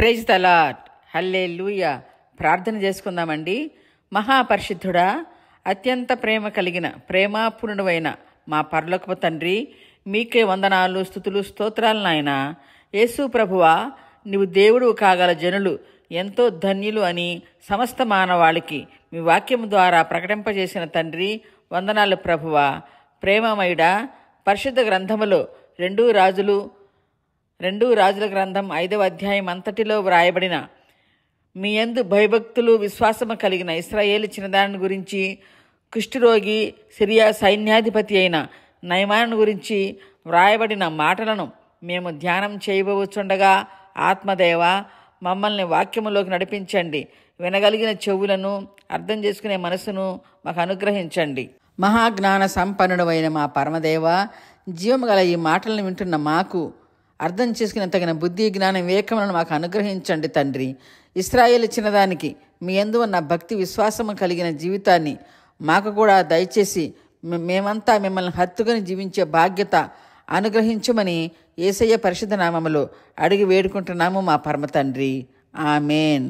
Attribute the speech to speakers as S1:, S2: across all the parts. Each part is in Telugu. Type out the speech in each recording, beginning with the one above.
S1: Praise the lord. హల్లెలూయా. ప్రార్థన చేసుకుందామండి. మహాపరిశుద్ధుడా, అత్యంత ప్రేమ కలిగిన ప్రేమాపూర్ణుడైన మా పరలోకపు తండ్రి, మీకే వందనాలు, స్తుతులు, స్తోత్రాలు నాయనా. యేసు ప్రభువా, నీవు దేవుడు కాగల జనులు ఎంతో ధన్యులు అని సమస్త మానవాళికి మీ వాక్యం ద్వారా ప్రకటింపజేసిన తండ్రి, వందనాలు ప్రభువా. ప్రేమమయుడా, పరిశుద్ధ గ్రంథములో రెండూ రాజుల గ్రంథం 5వ అధ్యాయం అంతటిలో వ్రాయబడిన మీ యందు భయభక్తులు విశ్వాసము కలిగిన ఇశ్రాయేలు చిన్నదాని గురించి, కుష్ఠరోగి సిరియా సైన్యాధిపతి అయిన నయమాను గురించి వ్రాయబడిన మాటలను మేము ధ్యానం చేయబోచుండగా, ఆత్మదేవ మమ్మల్ని వాక్యములోకి నడిపించండి. వినగలిగిన చెవులను, అర్థం చేసుకునే మనసును మాకు అనుగ్రహించండి. మహాజ్ఞాన సంపన్నుడైన మా పరమదేవ, జీవము గల ఈ మాటలను వింటున్న మాకు అర్థం చేసుకునే తగిన బుద్ధి, జ్ఞానం, వివేకములను మాకు అనుగ్రహించండి తండ్రి. ఇశ్రాయేలు చిన్నదానికి మీ యందు ఉన్న భక్తి విశ్వాసము కలిగిన జీవితాన్ని మాకు కూడా దయచేసి మేమంతా మిమ్మల్ని హత్తుకొని జీవించే బాధ్యత అనుగ్రహించమని యేసయ్య పరిశుద్ధ నామములో అడిగి వేడుకుంటున్నాము మా పరమ తండ్రి. ఆమేన్.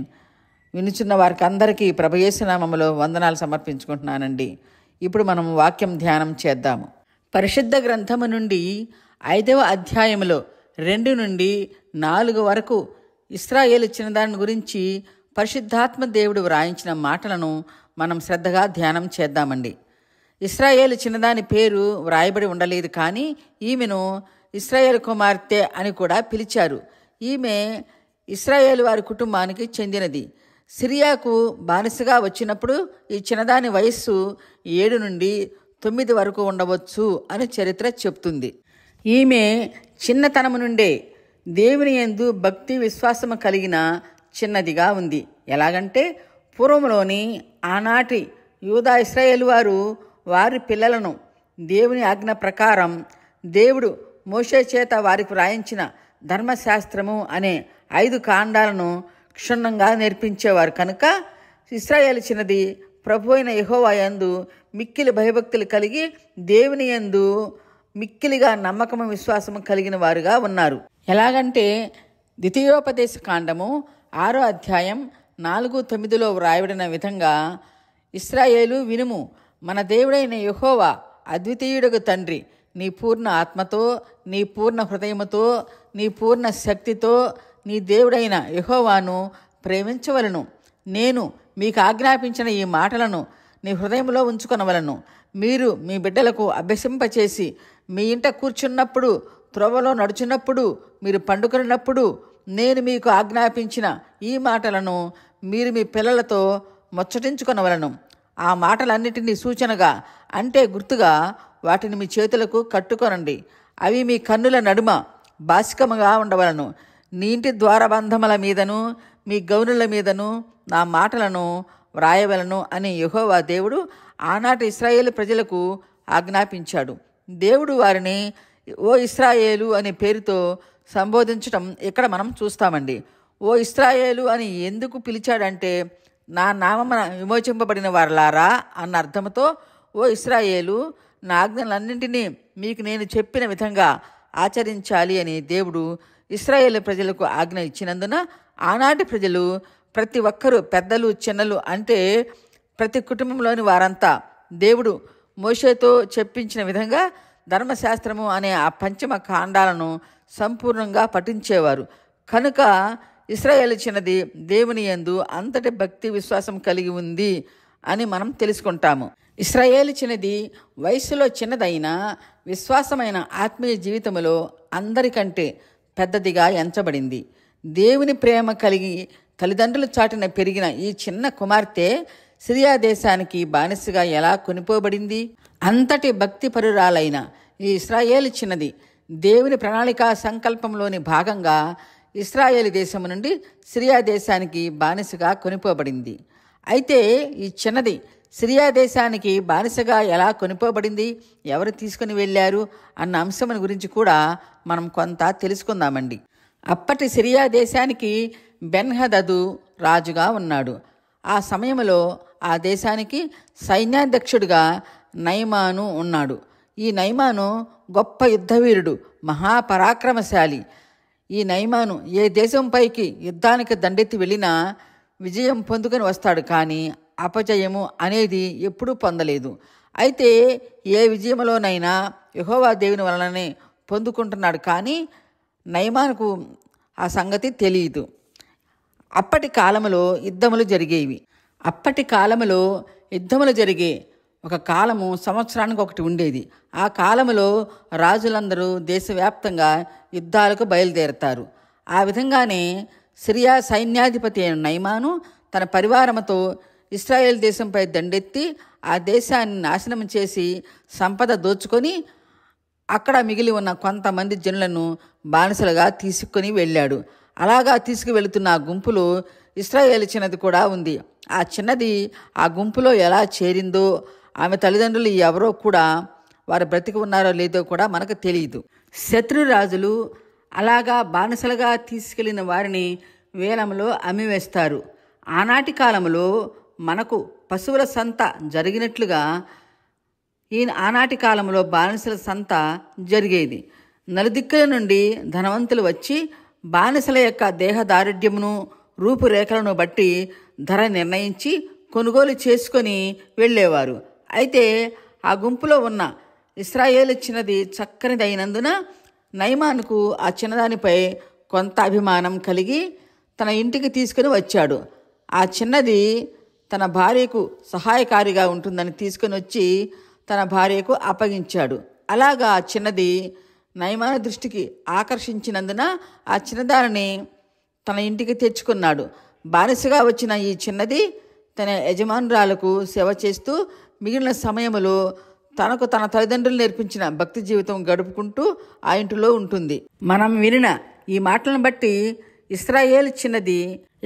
S1: వినుచున్న వారికి అందరికీ ప్రభు యేసు నామములో వందనాలు సమర్పించుకుంటున్నానండి. ఇప్పుడు మనం వాక్యం ధ్యానం చేద్దాము. పరిశుద్ధ గ్రంథము నుండి 5వ అధ్యాయములో 2 నుండి 4 వరకు ఇశ్రాయేలు చిన్నదాని గురించి పరిశుద్ధాత్మ దేవుడు వ్రాయించిన మాటలను మనం శ్రద్ధగా ధ్యానం చేద్దామండి. ఇశ్రాయేలు చిన్నదాని పేరు వ్రాయబడి ఉండలేదు, కానీ ఈమెను ఇశ్రాయేలు కుమార్తె అని కూడా పిలిచారు. ఈమె ఇశ్రాయేలు వారి కుటుంబానికి చెందినది. సిరియాకు బానిసగా వచ్చినప్పుడు ఈ చిన్నదాని వయస్సు 7 నుండి 9 వరకు ఉండవచ్చు అని చరిత్ర చెప్తుంది. ఈమె చిన్నతనము నుండే దేవుని యందు భక్తి విశ్వాసము కలిగిన చిన్నదిగా ఉంది. ఎలాగంటే, పూర్వంలోని ఆనాటి యూదా ఇశ్రాయేలు వారు వారి పిల్లలను దేవుని ఆజ్ఞ ప్రకారం దేవుడు మోషే చేత వారికి వ్రాయించిన ధర్మశాస్త్రము అనే 5 కాండాలను క్షుణ్ణంగా నేర్పించేవారు. కనుక ఇశ్రాయేలు చిన్నది ప్రభు అయిన యెహోవా యందు మిక్కిలి భయభక్తులు కలిగి దేవుని యందు మిక్కిలిగా నమ్మకము విశ్వాసము కలిగిన వారుగా ఉన్నారు. ఎలాగంటే, ద్వితీయోపదేశ కాండము 6వ అధ్యాయం 4-9లో వ్రాయబడిన విధంగా, ఇశ్రాయేలు వినుము, మన దేవుడైన యెహోవా అద్వితీయుడగు తండ్రి. నీ పూర్ణ ఆత్మతో, నీ పూర్ణ హృదయముతో, నీ పూర్ణ శక్తితో నీ దేవుడైన యెహోవాను ప్రేమించవలను. నేను మీకు ఆజ్ఞాపించిన ఈ మాటలను నీ హృదయంలో ఉంచుకొనవలను. మీరు మీ బిడ్డలకు అభ్యసింపచేసి మీ ఇంట కూర్చున్నప్పుడు, త్రోవలో నడుచున్నప్పుడు, మీరు పండుకొనినప్పుడు నేను మీకు ఆజ్ఞాపించిన ఈ మాటలను మీరు మీ పిల్లలతో ముచ్చటించుకొనవలను. ఆ మాటలన్నిటినీ సూచనగా, అంటే గుర్తుగా వాటిని మీ చేతులకు కట్టుకొనండి. అవి మీ కన్నుల నడుమ బాసికముగా ఉండవలను. నీ ఇంటి ద్వారబంధముల మీదను మీ గౌనుల మీదను నా మాటలను వ్రాయవలను అని యెహోవా దేవుడు ఆనాటి ఇశ్రాయేలు ప్రజలకు ఆజ్ఞాపించాడు. దేవుడు వారిని ఓ ఇశ్రాయేలు అనే పేరుతో సంబోధించటం ఇక్కడ మనం చూస్తామండి. ఓ ఇశ్రాయేలు అని ఎందుకు పిలిచాడంటే, నా నామమున విమోచింపబడిన వారలారా అన్న అర్థంతో ఓ ఇశ్రాయేలు, నా ఆజ్ఞలన్నింటినీ మీకు నేను చెప్పిన విధంగా ఆచరించాలి అని దేవుడు ఇశ్రాయేలు ప్రజలకు ఆజ్ఞ ఇచ్చినందున ఆనాటి ప్రజలు ప్రతి ఒక్కరూ, పెద్దలు చిన్నలు అంటే ప్రతి కుటుంబంలోని వారంతా దేవుడు మోషేతో చెప్పించిన విధంగా ధర్మశాస్త్రము అనే ఆ 5 కాండాలను సంపూర్ణంగా పఠించేవారు. కనుక ఇశ్రాయేలు చిన్నది దేవుని యందు అంతటి భక్తి విశ్వాసం కలిగి ఉంది అని మనం తెలుసుకుంటాము. ఇశ్రాయేలు చిన్నది వయస్సులో చిన్నదైన విశ్వాసమైన ఆత్మీయ జీవితంలో అందరికంటే పెద్దదిగా ఎంచబడింది. దేవుని ప్రేమ కలిగి తల్లిదండ్రులు చాటున పెరిగిన ఈ చిన్న కుమార్తె సిరియా దేశానికి బానిసగా ఎలా కొనిపోబడింది? అంతటి భక్తి పరురాలైన ఈ ఇశ్రాయేలు చిన్నది దేవుని ప్రణాళికా సంకల్పంలోని భాగంగా ఇశ్రాయేలు దేశం నుండి సిరియా దేశానికి బానిసగా కొనిపోబడింది. అయితే ఈ చిన్నది సిరియా దేశానికి బానిసగా ఎలా కొనిపోబడింది, ఎవరు తీసుకుని వెళ్ళారు అన్న అంశం గురించి కూడా మనం కొంత తెలుసుకుందామండి. అప్పటి సిరియా దేశానికి బెన్హదదు రాజుగా ఉన్నాడు. ఆ సమయంలో ఆ దేశానికి సైన్యాధ్యక్షుడిగా నయమాను ఉన్నాడు. ఈ నయమాను గొప్ప యుద్ధవీరుడు, మహాపరాక్రమశాలి. ఈ నయమాను ఏ దేశంపైకి యుద్ధానికి దండెత్తి వెళ్ళినా విజయం పొందుకొని వస్తాడు, కానీ అపజయము అనేది ఎప్పుడూ పొందలేదు. అయితే ఏ విజయంలోనైనా యెహోవా దేవుని వలననే పొందుకుంటున్నాడు, కానీ నయమానుకు ఆ సంగతి తెలియదు. అప్పటి కాలములో యుద్ధములు జరిగే ఒక కాలము సంవత్సరానికి ఒకటి ఉండేది. ఆ కాలములో రాజులందరూ దేశవ్యాప్తంగా యుద్ధాలకు బయలుదేరతారు. ఆ విధంగానే సిరియా సైన్యాధిపతి అయిన నయమాను తన పరివారముతో ఇశ్రాయేల్ దేశంపై దండెత్తి ఆ దేశాన్ని నాశనం చేసి సంపద దోచుకొని అక్కడ మిగిలి ఉన్న కొంతమంది జనులను బానిసలుగా తీసుకొని వెళ్ళాడు. అలాగా తీసుకువెళుతున్న ఆ గుంపులో ఇశ్రాయేలు చిన్నది కూడా ఉంది. ఆ చిన్నది ఆ గుంపులో ఎలా చేరిందో, ఆమె తల్లిదండ్రులు ఎవరో కూడా, వారు బ్రతికి ఉన్నారో లేదో కూడా మనకు తెలియదు. శత్రురాజులు అలాగా బానిసలుగా తీసుకెళ్లిన వారిని వేలంలో అమ్మివేస్తారు. ఆనాటి కాలంలో మనకు పశువుల సంత జరిగినట్లుగా ఆనాటి కాలంలో బానిసల సంత జరిగేది. నలుదిక్కుల నుండి ధనవంతులు వచ్చి బానిసల యొక్క దేహదారుఢ్యమును రూపురేఖలను బట్టి ధర నిర్ణయించి కొనుగోలు చేసుకొని వెళ్ళేవారు. అయితే ఆ గుంపులో ఉన్న ఇశ్రాయేలు చిన్నది చక్కనిదైనందున నయమానుకు ఆ చిన్నదానిపై కొంత అభిమానం కలిగి తన ఇంటికి తీసుకుని వచ్చాడు. ఆ చిన్నది తన భార్యకు సహాయకారిగా ఉంటుందని తీసుకుని వచ్చి తన భార్యకు అప్పగించాడు. అలాగా ఆ చిన్నది నయమాను దృష్టికి ఆకర్షించినందున ఆ చిన్నదానిని తన ఇంటికి తెచ్చుకున్నాడు. బానిసగా వచ్చిన ఈ చిన్నది తన యజమానురాలకు సేవ చేస్తూ మిగిలిన సమయంలో తనకు తన తల్లిదండ్రులు నేర్పించిన భక్తి జీవితం గడుపుకుంటూ ఆ ఇంటిలో ఉంటుంది. మనం వినిన ఈ మాటలను బట్టి ఇశ్రాయేలు చిన్నది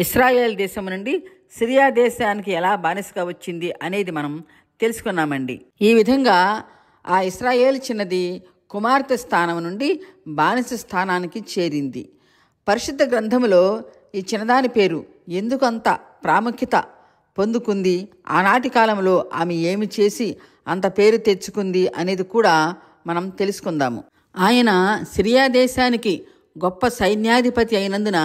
S1: ఇశ్రాయేల్ దేశం నుండి సిరియా దేశానికి ఎలా బానిసగా వచ్చింది అనేది మనం తెలుసుకున్నామండి. ఈ విధంగా ఆ ఇశ్రాయేలు చిన్నది కుమార్తె స్థానం నుండి బానిస స్థానానికి చేరింది. పరిశుద్ధ గ్రంథములో ఈ చిన్నదాని పేరు ఎందుకు అంత ప్రాముఖ్యత పొందుకుంది, ఆనాటి కాలంలో ఆమె ఏమి చేసి అంత పేరు తెచ్చుకుంది అనేది కూడా మనం తెలుసుకుందాము. ఆయన సిరియా దేశానికి గొప్ప సైన్యాధిపతి అయినందున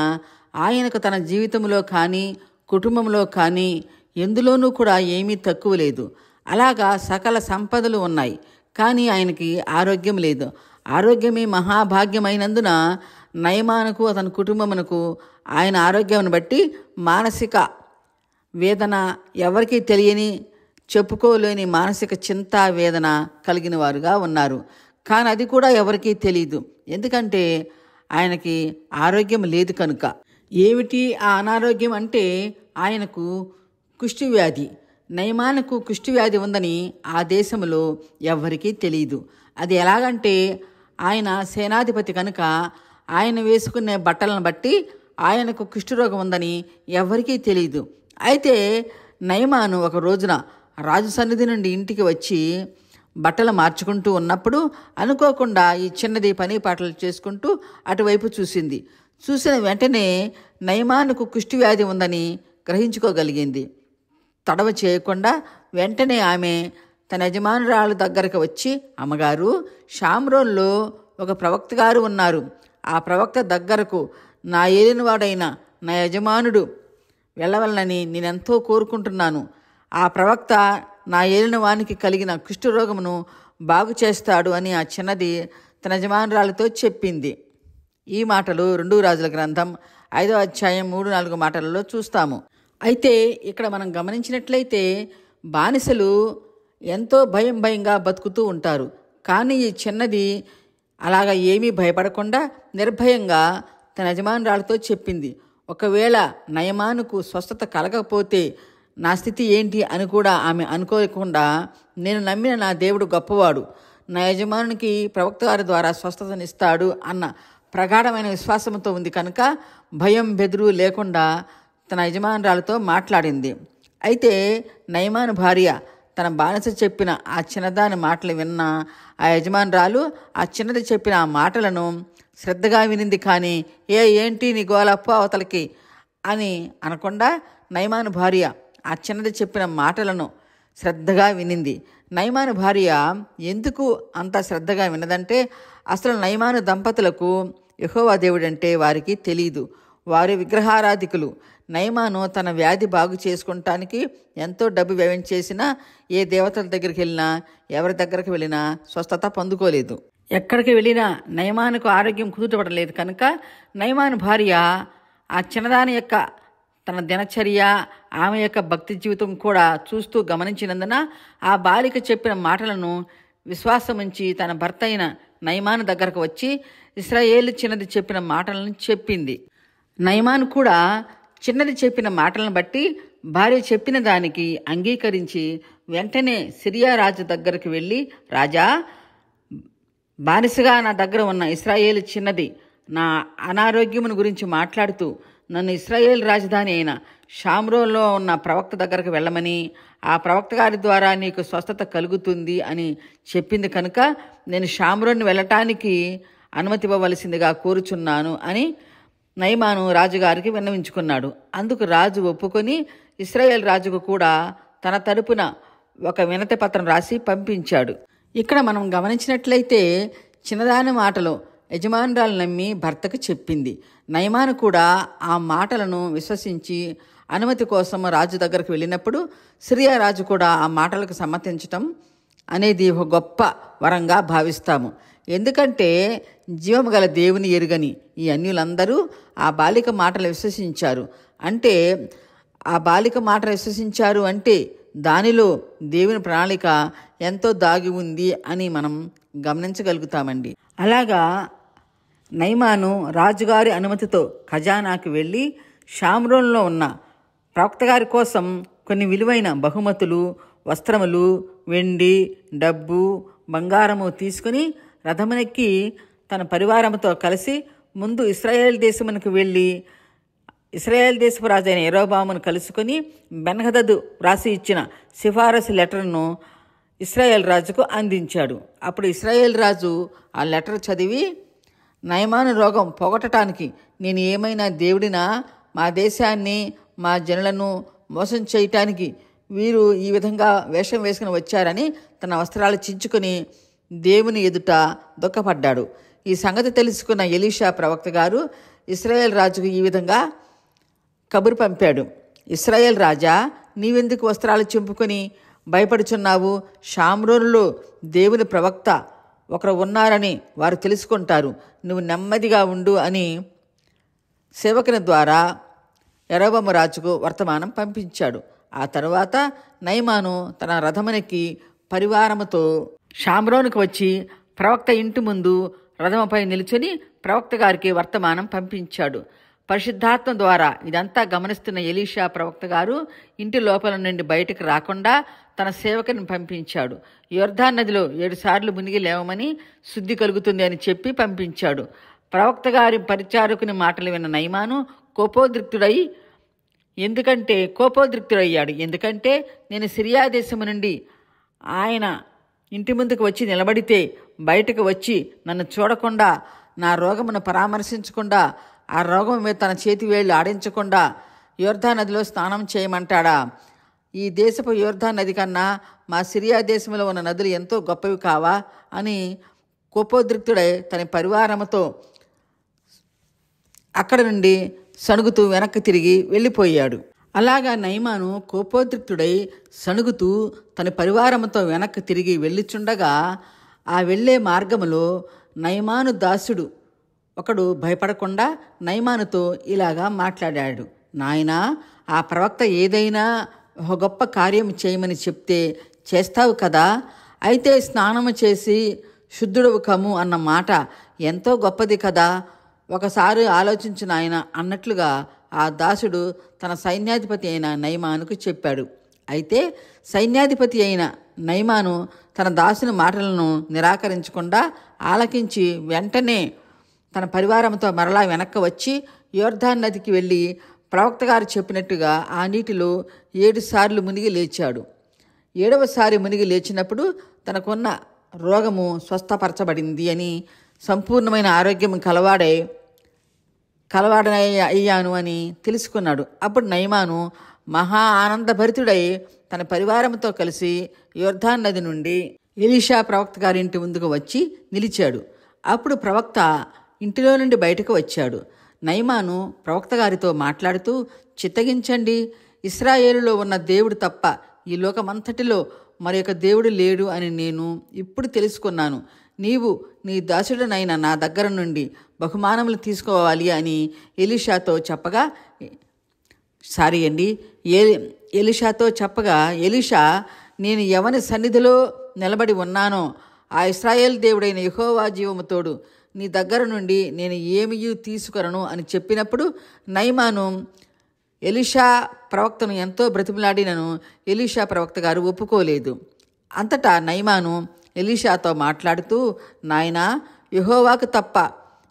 S1: ఆయనకు తన జీవితంలో కానీ కుటుంబంలో కానీ ఎందులోనూ కూడా ఏమీ తక్కువ లేదు. అలాగా సకల సంపదలు ఉన్నాయి, కానీ ఆయనకి ఆరోగ్యం లేదు. ఆరోగ్యమే మహాభాగ్యమైనందున నయమానుకు అతని కుటుంబమునకు ఆయన ఆరోగ్యాన్ని బట్టి మానసిక వేదన, ఎవరికీ తెలియని చెప్పుకోలేని మానసిక చింత వేదన కలిగిన వారుగా ఉన్నారు. కానీ అది కూడా ఎవరికీ తెలియదు, ఎందుకంటే ఆయనకి ఆరోగ్యం లేదు కనుక. ఏమిటి ఆ అనారోగ్యం అంటే ఆయనకు కుష్ఠవ్యాధి. నయమానుకు కుష్ఠవ్యాధి ఉందని ఆ దేశంలో ఎవ్వరికీ తెలియదు. అది ఎలాగంటే ఆయన సేనాధిపతి కనుక ఆయన వేసుకునే బట్టలను బట్టి ఆయనకు కుష్ఠరోగం ఉందని ఎవ్వరికీ తెలియదు. అయితే నయమాను ఒక రోజున రాజు సన్నిధి నుండి ఇంటికి వచ్చి బట్టలు మార్చుకుంటూ ఉన్నప్పుడు అనుకోకుండా ఈ చిన్నది పని పాటలు చేసుకుంటూ అటువైపు చూసింది. చూసిన వెంటనే నయమానుకు కుష్ఠవ్యాధి ఉందని గ్రహించుకోగలిగింది. తడవ చేయకుండా వెంటనే ఆమె తన యజమానురాలు దగ్గరకు వచ్చి, అమ్మగారు, షామ్రోన్లో ఒక ప్రవక్త గారు ఉన్నారు. ఆ ప్రవక్త దగ్గరకు నా ఏలినవాడైన నా యజమానుడు వెళ్ళవలనని నేనెంతో కోరుకుంటున్నాను. ఆ ప్రవక్త నా ఏలినవానికి కలిగిన కుష్ఠరోగమును బాగు చేస్తాడు అని ఆ చిన్నది తన యజమానురాలతో చెప్పింది. ఈ మాటలు 2 రాజుల గ్రంథం 5వ అధ్యాయం 3-4 మాటలలో చూస్తాము. అయితే ఇక్కడ మనం గమనించినట్లయితే బానిసలు ఎంతో భయంగా బతుకుతూ ఉంటారు. కానీ ఈ చిన్నది అలాగా ఏమీ భయపడకుండా నిర్భయంగా తన యజమానురాలతో చెప్పింది. ఒకవేళ నయమానుకు స్వస్థత కలగకపోతే నా స్థితి ఏంటి అని కూడా ఆమె అనుకోకుండా, నేను నమ్మిన నా దేవుడు గొప్పవాడు, నా యజమానునికి ప్రవక్త గారి ద్వారా స్వస్థతనిస్తాడు అన్న ప్రగాఢమైన విశ్వాసంతో ఉంది కనుక భయం బెదురు లేకుండా తన యజమానురాలతో మాట్లాడింది. అయితే నయమాను భార్య తన బానిస చెప్పిన ఆ చిన్నదాని మాటలు విన్న ఆ యజమానురాలు ఆ చిన్నది చెప్పిన ఆ మాటలను శ్రద్ధగా వినింది. కానీ ఏంటి నీ గోలప్పు అవతలకి అని అనకుండా నయమాను భార్య ఆ చిన్నది చెప్పిన మాటలను శ్రద్ధగా వినింది. నయమాను భార్య ఎందుకు అంత శ్రద్ధగా విన్నదంటే, అసలు నయమాను దంపతులకు యెహోవా దేవుడంటే వారికి తెలియదు. వారు విగ్రహారాధికులు. నయమాను తన వ్యాధి బాగు చేసుకుంటానికి ఎంతో డబ్బు వ్యయం చేసినా, ఏ దేవతల దగ్గరికి వెళ్ళినా, ఎవరి దగ్గరికి వెళ్ళినా స్వస్థత పొందుకోలేదు. ఎక్కడికి వెళ్ళినా నయమానుకు ఆరోగ్యం కుదుటపడలేదు కనుక నయమాను భార్య ఆ చిన్నదాని యొక్క తన దినచర్య, ఆమె యొక్క భక్తి జీవితం కూడా చూస్తూ గమనించినందున ఆ బాలిక చెప్పిన మాటలను విశ్వాసముంచి తన భర్త అయిన నయమాను దగ్గరకు వచ్చి ఇశ్రాయేలు చిన్నది చెప్పిన మాటలను చెప్పింది. నయమాను కూడా చిన్నది చెప్పిన మాటలను బట్టి భార్య చెప్పిన దానికి అంగీకరించి వెంటనే సిరియా రాజు దగ్గరికి వెళ్ళి, రాజా, బానిసగా నా దగ్గర ఉన్న ఇశ్రాయేలు చిన్నది నా అనారోగ్యమును గురించి మాట్లాడుతూ నన్ను ఇశ్రాయేల్ రాజధాని అయిన షామ్రోన్లో ఉన్న ప్రవక్త దగ్గరకు వెళ్ళమని, ఆ ప్రవక్త గారి ద్వారా నీకు స్వస్థత కలుగుతుంది అని చెప్పింది కనుక నేను షామ్రోన్ వెళ్ళటానికి అనుమతి ఇవ్వవలసిందిగా కోరుచున్నాను అని నయమాను రాజుగారికి విన్నవించుకున్నాడు. అందుకు రాజు ఒప్పుకొని ఇశ్రాయేల్ రాజుకు కూడా తన తరపున ఒక వినతి పత్రం రాసి పంపించాడు. ఇక్కడ మనం గమనించినట్లయితే చిన్నదాని మాటలో యజమానురాలు నమ్మి భర్తకు చెప్పింది. నయమాను కూడా ఆ మాటలను విశ్వసించి అనుమతి కోసం రాజు దగ్గరకు వెళ్ళినప్పుడు సిరియా రాజు కూడా ఆ మాటలకు సమ్మతించటం అనేది ఒక గొప్ప వరంగా భావిస్తాము. ఎందుకంటే జీవము గల దేవుని ఎరుగని ఈ అన్యులందరూ ఆ బాలిక మాటలు విశ్వసించారు. అంటే ఆ బాలిక మాటలు విశ్వసించారు అంటే దానిలో దేవుని ప్రణాళిక ఎంతో దాగి ఉంది అని మనం గమనించగలుగుతామండి. అలాగా నయమాను రాజుగారి అనుమతితో ఖజానాకు వెళ్ళి షామ్రోన్లో ఉన్న ప్రవక్త గారి కోసం కొన్ని విలువైన బహుమతులు, వస్త్రములు, వెండి, డబ్బు, బంగారము తీసుకుని రథమునెక్కి తన పరివారంతో కలిసి ముందు ఇశ్రాయేల్ దేశమునకు వెళ్ళి ఇశ్రాయేల్ దేశపు రాజు అయిన యెరోబామును కలుసుకొని బెన్హదదు రాసి ఇచ్చిన సిఫారసు లెటర్ను ఇశ్రాయేల్ రాజుకు అందించాడు. అప్పుడు ఇశ్రాయేల్ రాజు ఆ లెటర్ చదివి, నయమాను రోగం పోగొట్టడానికి నేను ఏమైనా దేవుడినా? మా దేశాన్ని, మా జనులను మోసం చేయటానికి వీరు ఈ విధంగా వేషం వేసుకుని వచ్చారని తన వస్త్రాలు చించుకొని దేవుని ఎదుట దుఃఖపడ్డాడు. ఈ సంగతి తెలుసుకున్న ఎలీషా ప్రవక్త గారు ఇశ్రాయేల్ రాజుకు ఈ విధంగా కబురు పంపాడు. ఇశ్రాయేల్ రాజా, నీవెందుకు వస్త్రాలు చింపుకొని భయపడుచున్నావు? షామ్రోనులో దేవుని ప్రవక్త ఒకరు ఉన్నారని వారు తెలుసుకుంటారు. నువ్వు నెమ్మదిగా ఉండు అని సేవకుని ద్వారా యెరోబాము రాజుకు వర్తమానం పంపించాడు. ఆ తరువాత నయమాను తన రథమునెక్కి పరివారముతో షామ్రోనుకు వచ్చి ప్రవక్త ఇంటి ముందు రథముపై నిలుచుని ప్రవక్త గారికి వర్తమానం పంపించాడు. పరిశుద్ధాత్మ ద్వారా ఇదంతా గమనిస్తున్న ఎలీషా ప్రవక్త గారు ఇంటి లోపల నుండి బయటకు రాకుండా తన సేవకుని పంపించాడు. యొర్దాన్ నదిలో 7 సార్లు మునిగి లేవమని శుద్ధి కలుగుతుంది అని చెప్పి పంపించాడు. ప్రవక్త గారి పరిచారకుని మాటలు విన్న నయమాను కోపోద్రిక్తుడయ్యాడు. ఎందుకంటే నేను సిరియా దేశము నుండి ఆయన ఇంటి ముందుకు వచ్చి నిలబడితే బయటకు వచ్చి నన్ను చూడకుండా, నా రోగమును పరామర్శించకుండా, ఆ రోగం మీద తన చేతి వేళ్ళు ఆడించకుండా యొర్దాన్ నదిలో స్నానం చేయమంటాడా? ఈ దేశపు యొర్దాన్ నది కన్నా మా సిరియా దేశంలో ఉన్న నదులు ఎంతో గొప్పవి కావా అని కోపోద్రిక్తుడై తన పరివారముతో అక్కడ నుండి సణుగుతూ వెనక్కి తిరిగి వెళ్ళిపోయాడు. అలాగా నయమాను కోపోద్రిక్తుడై సణుగుతూ తన పరివారముతో వెనక్కి తిరిగి వెళ్ళిచుండగా ఆ వెళ్ళే మార్గములో నయమాను దాసుడు ఒకడు భయపడకుండా నయమానుతో ఇలాగా మాట్లాడాడు. నాయనా, ఆ ప్రవక్త ఏదైనా ఒక గొప్ప కార్యం చేయమని చెప్తే చేస్తావు కదా? అయితే స్నానము చేసి శుద్ధుడవు కమ్ము అన్న మాట ఎంతో గొప్పది కదా. ఒకసారి ఆలోచించు నాయన అన్నట్లుగా ఆ దాసుడు తన సైన్యాధిపతి అయిన నయమానుకు చెప్పాడు. అయితే సైన్యాధిపతి అయిన నయమాను తన దాసుని మాటలను నిరాకరించకుండా ఆలకించి వెంటనే తన పరివారంతో మరలా వెనక్కి వచ్చి యొర్దాన్ నదికి వెళ్ళి ప్రవక్త గారు చెప్పినట్టుగా ఆ నీటిలో 7 సార్లు మునిగి లేచాడు. 7వ సారి మునిగి లేచినప్పుడు తనకున్న రోగము స్వస్థపరచబడింది అని, సంపూర్ణమైన ఆరోగ్యం కలవాడనయ్యాను అని తెలుసుకున్నాడు. అప్పుడు నయమాను మహా ఆనందభరితుడై తన పరివారంతో కలిసి యొర్దాన్ నది నుండి ఎలీషా ప్రవక్త గారి ఇంటి ముందుకు వచ్చి నిలిచాడు. అప్పుడు ప్రవక్త ఇంటిలో నుండి బయటకు వచ్చాడు. నయమాను ప్రవక్త గారితో మాట్లాడుతూ, చిత్తగించండి, ఇశ్రాయేలులో ఉన్న దేవుడు తప్ప ఈ లోకమంతటిలో మరొక దేవుడు లేడు అని నేను ఇప్పుడు తెలుసుకున్నాను. నీవు నీ దాసుడనైన నా దగ్గర నుండి బహుమానములు తీసుకోవాలి అని ఎలీషాతో చెప్పగా ఎలీషా, నేను ఎవని సన్నిధిలో నిలబడి ఉన్నానో ఆ ఇశ్రాయేల్ దేవుడైన యెహోవా జీవముతోడు నీ దగ్గర నుండి నేను ఏమీ తీసుకొనను అని చెప్పినప్పుడు నయమాను ఎలీషా ప్రవక్తను ఎంతో బ్రతిమలాడినను ఎలీషా ప్రవక్త గారు ఒప్పుకోలేదు. అంతటా నయమాను ఎలీషాతో మాట్లాడుతూ, నాయనా, యెహోవాకు తప్ప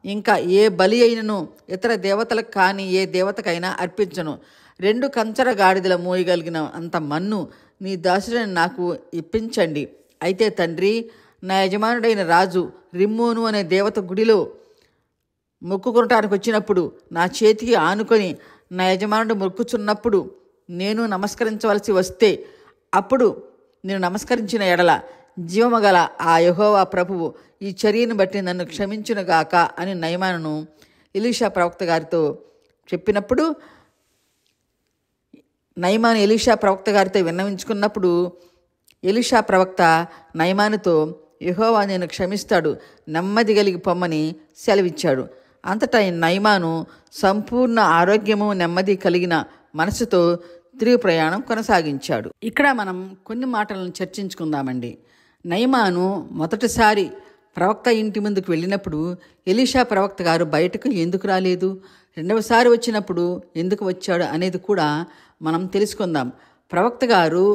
S1: ఇంకా ఏ బలి అయినను ఇతర దేవతలకు కానీ ఏ దేవతకైనా అర్పించను. 2 కంచర గాడిదల మోయగలిగిన అంత మన్ను నీ దాసుడని నాకు ఇప్పించండి. అయితే తండ్రి, నా యజమానుడైన రాజు రిమ్మోను అనే దేవత గుడిలో మొక్కుకొనటానికి వచ్చినప్పుడు నా చేతికి ఆనుకొని నా యజమానుడు మొక్కుచున్నప్పుడు నేను నమస్కరించవలసి వస్తే అప్పుడు నేను నమస్కరించిన ఎడల జీవమగల ఆ యెహోవా ప్రభువు ఈ చర్యను బట్టి నన్ను క్షమించునుగాక అని నయమానును ఎలీషా ప్రవక్త గారితో చెప్పినప్పుడు నయమాను ఎలీషా ప్రవక్త గారితో విన్నవించుకున్నప్పుడు ఎలీషా ప్రవక్త నయమానుతో, యెహోవా నేను క్షమిస్తాడు, నెమ్మది కలిగి పొమ్మని సెలవిచ్చాడు. అంతటా నయమాను సంపూర్ణ ఆరోగ్యము నెమ్మది కలిగిన మనసుతో తిరుగు ప్రయాణం కొనసాగించాడు. ఇక్కడ మనం కొన్ని మాటలను చర్చించుకుందామండి. నయమాను మొదటిసారి ప్రవక్త ఇంటి ముందుకు వెళ్ళినప్పుడు ఎలీషా ప్రవక్త గారు బయటకు ఎందుకు రాలేదు, రెండవసారి వచ్చినప్పుడు ఎందుకు వచ్చాడు అనేది కూడా మనం తెలుసుకుందాం. ప్రవక్త గారు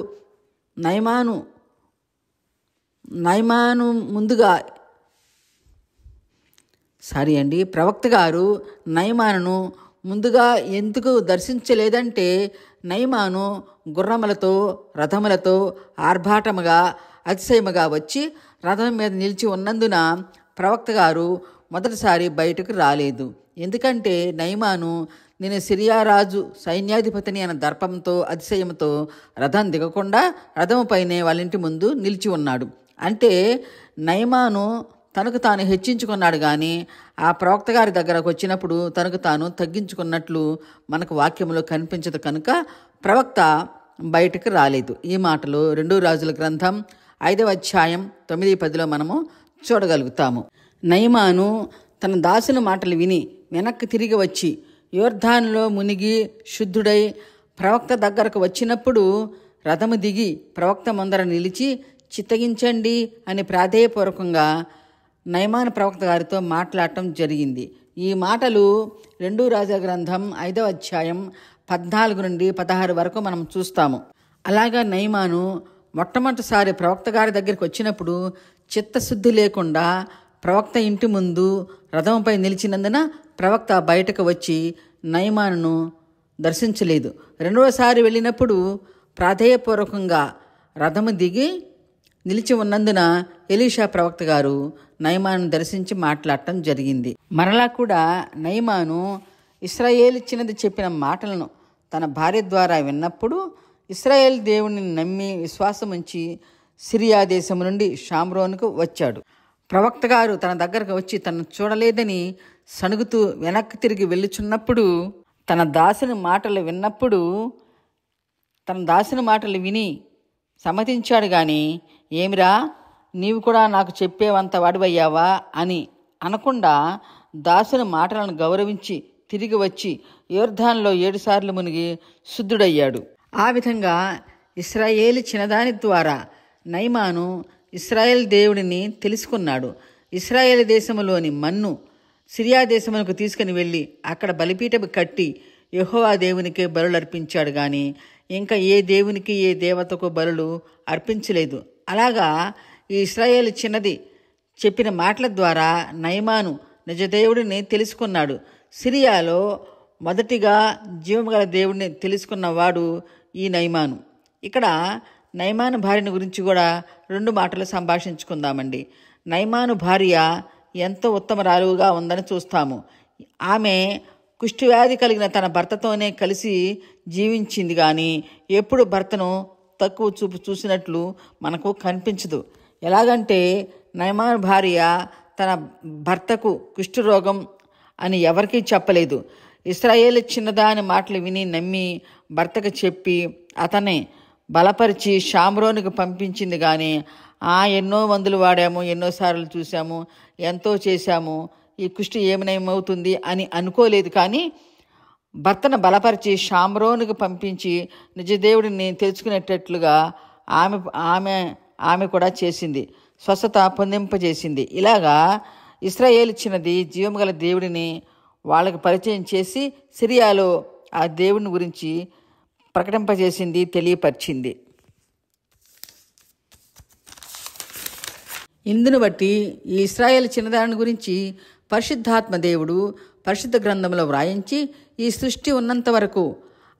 S1: ప్రవక్త గారు నయమానును ముందుగా ఎందుకు దర్శించలేదంటే, నయమాను గుర్రములతో రథములతో ఆర్భాటముగా అతిశయముగా వచ్చి రథం మీద నిలిచి ఉన్నందున ప్రవక్త గారు మొదటిసారి బయటకు రాలేదు. ఎందుకంటే నయమాను నేను సిరియా రాజు సైన్యాధిపతిని అన్న దర్పంతో అతిశయంతో రథం దిగకుండా రథముపైనే వాళ్ళ ఇంటి ముందు నిలిచి ఉన్నాడు. అంటే నయమాను తనకు తాను హెచ్చించుకున్నాడు, కానీ ఆ ప్రవక్త గారి దగ్గరకు వచ్చినప్పుడు తనకు తాను తగ్గించుకున్నట్లు మనకు వాక్యంలో కనిపించదు. కనుక ప్రవక్త బయటకు రాలేదు. ఈ మాటలు 2 రాజుల గ్రంథం 5వ అధ్యాయం 9-10లో మనము చూడగలుగుతాము. నయమాను తన దాసుని మాటలు విని వెనక్కి తిరిగి వచ్చి యోర్దానులో మునిగి శుద్ధుడై ప్రవక్త దగ్గరకు వచ్చినప్పుడు రథము దిగి ప్రవక్త ముందర నిలిచి, చిత్తగించండి అని ప్రాధేయపూర్వకంగా నయమాను ప్రవక్త గారితో మాట్లాడటం జరిగింది. ఈ మాటలు 2 రాజుల గ్రంథం 5వ అధ్యాయం 14 నుండి 16 వరకు మనం చూస్తాము. అలాగా నయమాను మొట్టమొదటిసారి ప్రవక్త గారి దగ్గరికి వచ్చినప్పుడు చిత్తశుద్ధి లేకుండా ప్రవక్త ఇంటి ముందు రథంపై నిలిచినందున ప్రవక్త బయటకు వచ్చి నయమానును దర్శించలేదు. రెండవసారి వెళ్ళినప్పుడు ప్రాధేయపూర్వకంగా రథము దిగి నిలిచి ఉన్నందున ఎలీషా ప్రవక్త గారు నయమాను దర్శించి మాట్లాడటం జరిగింది. మరలా కూడా నయమాను ఇశ్రాయేలు చిన్నది చెప్పిన మాటలను తన భార్య ద్వారా విన్నప్పుడు ఇశ్రాయేల్ దేవుని నమ్మి విశ్వాసముంచి సిరియా దేశం నుండి షామ్రోనుకు వచ్చాడు. ప్రవక్త గారు తన దగ్గరకు వచ్చి తనను చూడలేదని సణుగుతూ వెనక్కి తిరిగి వెళ్ళుచున్నప్పుడు తన దాసుని మాటలు విని సమ్మతించాడు. కానీ ఏమిరా, నీవు కూడా నాకు చెప్పేవంత వాడివయ్యావా అని అనకుండా దాసుని మాటలను గౌరవించి తిరిగి వచ్చి యోర్దానులో 7 సార్లు మునిగి శుద్ధుడయ్యాడు. ఆ విధంగా ఇశ్రాయేలు చిన్నదాని ద్వారా నయమాను ఇశ్రాయేల్ దేవుడిని తెలుసుకున్నాడు. ఇశ్రాయేల్ దేశములోని మన్ను సిరియా దేశమునకు తీసుకుని వెళ్ళి అక్కడ బలిపీఠము కట్టి యెహోవా దేవునికే బలులు అర్పించాడు, కానీ ఇంకా ఏ దేవునికి ఏ దేవతకు బలులు అర్పించలేదు. అలాగా ఈ ఇశ్రాయేలు చిన్నది చెప్పిన మాటల ద్వారా నయమాను నిజదేవుడిని తెలుసుకున్నాడు. సిరియాలో మొదటిగా జీవముగల దేవుడిని తెలుసుకున్నవాడు ఈ నయమాను. ఇక్కడ నయమాను భార్యను గురించి కూడా 2 మాటలు సంభాషించుకుందామండి. నయమాను భార్య ఎంతో ఉత్తమరాలుగా ఉందని చూస్తాము. ఆమె కుష్ఠవ్యాధి కలిగిన తన భర్తతోనే కలిసి జీవించింది, కానీ ఎప్పుడు భర్తను తక్కువ చూపు చూసినట్లు మనకు కనిపించదు. ఎలాగంటే నయమాను భార్య తన భర్తకు కుష్ఠరోగం అని ఎవరికీ చెప్పలేదు. ఇశ్రాయేలు చిన్నదాని మాటలు విని నమ్మి భర్తకు చెప్పి అతన్ని బలపరిచి షామ్రోనుకు పంపించింది. కానీ ఎన్నో మందులు వాడాము, ఎన్నోసార్లు చూసాము, ఎంతో చేశాము, ఈ కుష్టి ఏమవుతుంది అని అనుకోలేదు. కానీ భర్తను బలపరిచి షామ్రోనుకు పంపించి నిజదేవుడిని తెలుసుకునేటట్లుగా ఆమె కూడా చేసింది, స్వస్థత పొందింపజేసింది. ఇలాగా ఇశ్రాయేలు చిన్నది జీవము గల దేవుడిని వాళ్ళకి పరిచయం చేసి సిరియాలో ఆ దేవుని గురించి ప్రకటింపజేసింది, తెలియపరిచింది. ఇందును బట్టి ఈ ఇశ్రాయేలు చిన్నదాని గురించి పరిశుద్ధాత్మ దేవుడు పరిశుద్ధ గ్రంథంలో వ్రాయించి ఈ సృష్టి ఉన్నంత వరకు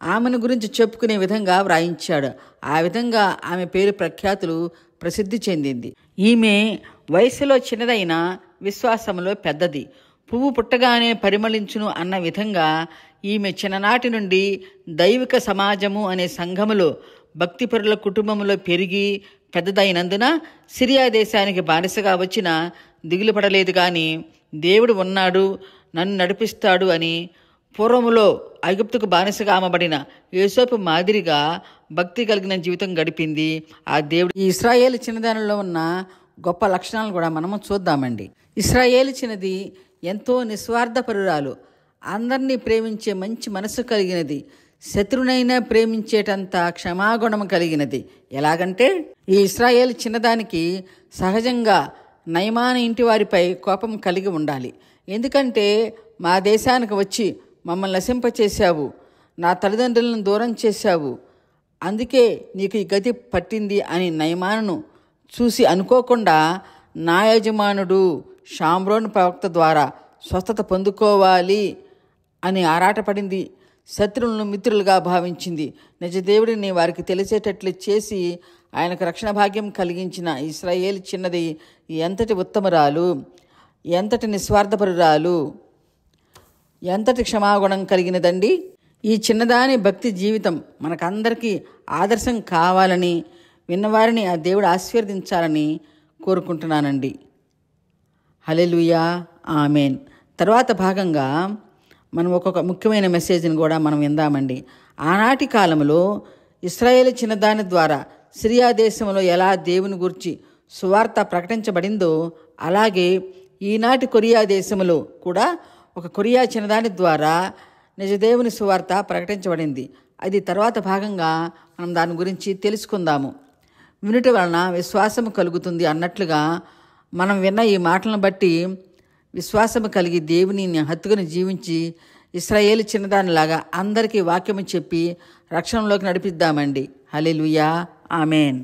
S1: ఆమెను గురించి చెప్పుకునే విధంగా వ్రాయించాడు. ఆ విధంగా ఆమె పేరు ప్రఖ్యాతులు ప్రసిద్ధి చెందింది. ఈమె వయసులో చిన్నదైన విశ్వాసంలో పెద్దది. పువ్వు పుట్టగానే పరిమళించును అన్న విధంగా ఈమె చిన్ననాటి నుండి దైవిక సమాజము అనే సంఘములో భక్తిపరుల కుటుంబంలో పెరిగి పెద్దదైనందున సిరియా దేశానికి బానిసగా వచ్చిన దిగులు పడలేదు. కానీ దేవుడు ఉన్నాడు, నన్ను నడిపిస్తాడు అని పూర్వములో ఐగుప్తుకు బానిసగా అమ్మబడిన యోసేపు మాదిరిగా భక్తి కలిగిన జీవితం గడిపింది. ఆ దేవుడు ఈ ఇశ్రాయేలు చిన్నదానిలో ఉన్న గొప్ప లక్షణాలను కూడా మనము చూద్దామండి. ఇశ్రాయేలు చిన్నది ఎంతో నిస్వార్థపరురాలు, అందరినీ ప్రేమించే మంచి మనసు కలిగినది, శత్రునైనా ప్రేమించేటంత క్షమాగుణం కలిగినది. ఎలాగంటే ఈ ఇశ్రాయేలు చిన్నదానికి సహజంగా నయమాన ఇంటి వారిపై కోపం కలిగి ఉండాలి. ఎందుకంటే మా దేశానికి వచ్చి మమ్మల్ని నశింపచేశావు, నా తల్లిదండ్రులను దూరం చేశావు, అందుకే నీకు ఈ గతి పట్టింది అని నయమానును చూసి అనుకోకుండా నా యజమానుడు షామ్రోను ప్రవక్త ద్వారా స్వస్థత పొందుకోవాలి అని ఆరాటపడింది. శత్రువులను మిత్రులుగా భావించింది. నిజదేవుడిని వారికి తెలిసేటట్లు చేసి ఆయనకు రక్షణ భాగ్యం కలిగించిన ఇశ్రాయేలు చిన్నది ఎంతటి ఉత్తమరాలు, ఎంతటి నిస్వార్థపరురాలు, ఎంతటి క్షమాగుణం కలిగినదండి. ఈ చిన్నదాని భక్తి జీవితం మనకందరికీ ఆదర్శం కావాలని, విన్నవారిని ఆ దేవుడు ఆశీర్వదించాలని కోరుకుంటున్నానండి. హల్లెలూయా, ఆమెన్. తర్వాత భాగంగా మనం ఒక్కొక్క ముఖ్యమైన మెసేజ్ని కూడా మనం విందామండి. ఆనాటి కాలంలో ఇశ్రాయేలు చిన్నదాని ద్వారా సిరియా దేశంలో ఎలా దేవుని గురించి సువార్త ప్రకటించబడిందో అలాగే ఈనాటి కొరియా దేశంలో కూడా ఒక కొరియా చిన్నదాని ద్వారా నిజదేవుని సువార్త ప్రకటించబడింది. అది తర్వాత భాగంగా మనం దాని గురించి తెలుసుకుందాము. వినుట వలన విశ్వాసము కలుగుతుంది అన్నట్లుగా మనం విన్న ఈ మాటలను బట్టి విశ్వాసము కలిగి దేవుని హత్తుకుని జీవించి ఇశ్రాయేలు చిన్నదానిలాగా అందరికీ వాక్యము చెప్పి రక్షణలోకి నడిపిద్దామండి. హల్లెలూయా, ఆమెన్.